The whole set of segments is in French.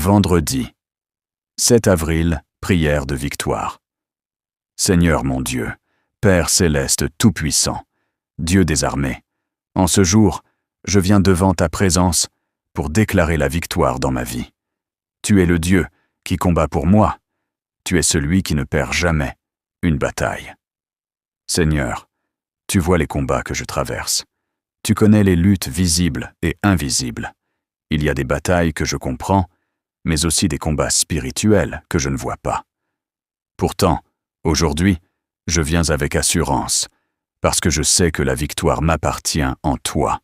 Vendredi. 7 avril, prière de victoire. Seigneur mon Dieu, Père céleste tout-puissant, Dieu des armées, en ce jour, je viens devant ta présence pour déclarer la victoire dans ma vie. Tu es le Dieu qui combat pour moi. Tu es celui qui ne perd jamais une bataille. Seigneur, tu vois les combats que je traverse. Tu connais les luttes visibles et invisibles. Il y a des batailles que je comprends, mais aussi des combats spirituels que je ne vois pas. Pourtant, aujourd'hui, je viens avec assurance, parce que je sais que la victoire m'appartient en toi.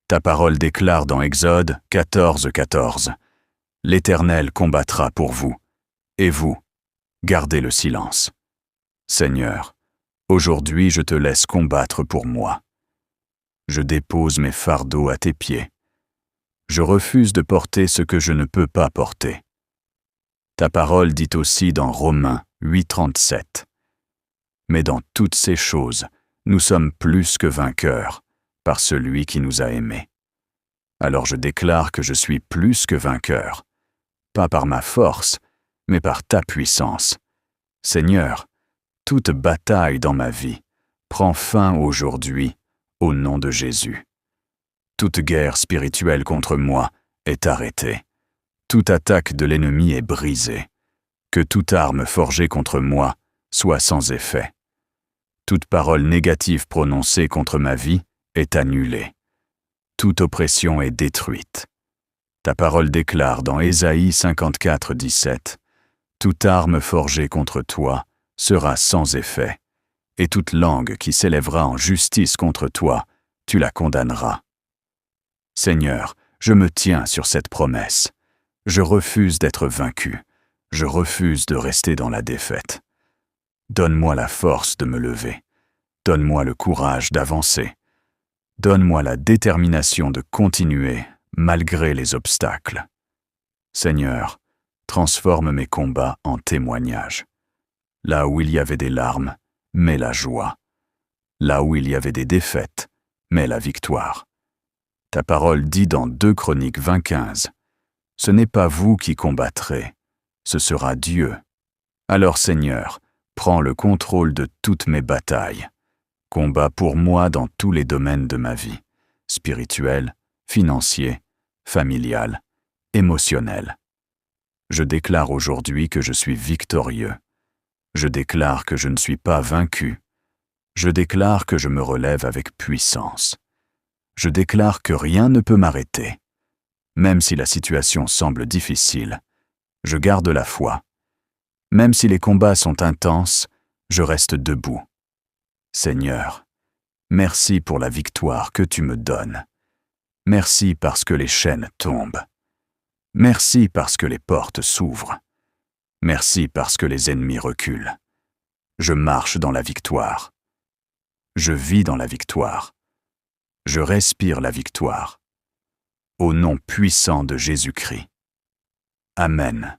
Ta parole déclare dans Exode 14:14, « L'Éternel combattra pour vous, et vous, gardez le silence. » Seigneur, aujourd'hui je te laisse combattre pour moi. Je dépose mes fardeaux à tes pieds. Je refuse de porter ce que je ne peux pas porter. Ta parole dit aussi dans Romains 8:37, « Mais dans toutes ces choses, nous sommes plus que vainqueurs par celui qui nous a aimés. » Alors je déclare que je suis plus que vainqueur, pas par ma force, mais par ta puissance. Seigneur, toute bataille dans ma vie prend fin aujourd'hui au nom de Jésus. Toute guerre spirituelle contre moi est arrêtée. Toute attaque de l'ennemi est brisée. Que toute arme forgée contre moi soit sans effet. Toute parole négative prononcée contre ma vie est annulée. Toute oppression est détruite. Ta parole déclare dans Ésaïe 54:17, « Toute arme forgée contre toi sera sans effet, et toute langue qui s'élèvera en justice contre toi, tu la condamneras. » Seigneur, je me tiens sur cette promesse. Je refuse d'être vaincu. Je refuse de rester dans la défaite. Donne-moi la force de me lever. Donne-moi le courage d'avancer. Donne-moi la détermination de continuer malgré les obstacles. Seigneur, transforme mes combats en témoignages. Là où il y avait des larmes, mets la joie. Là où il y avait des défaites, mets la victoire. Ta parole dit dans 2 Chroniques 20:15, « Ce n'est pas vous qui combattrez, ce sera Dieu. » Alors Seigneur, prends le contrôle de toutes mes batailles. Combat pour moi dans tous les domaines de ma vie, spirituel, financier, familial, émotionnel. Je déclare aujourd'hui que je suis victorieux. Je déclare que je ne suis pas vaincu. Je déclare que je me relève avec puissance. Je déclare que rien ne peut m'arrêter. Même si la situation semble difficile, je garde la foi. Même si les combats sont intenses, je reste debout. Seigneur, merci pour la victoire que tu me donnes. Merci parce que les chaînes tombent. Merci parce que les portes s'ouvrent. Merci parce que les ennemis reculent. Je marche dans la victoire. Je vis dans la victoire. Je respire la victoire. Au nom puissant de Jésus-Christ. Amen.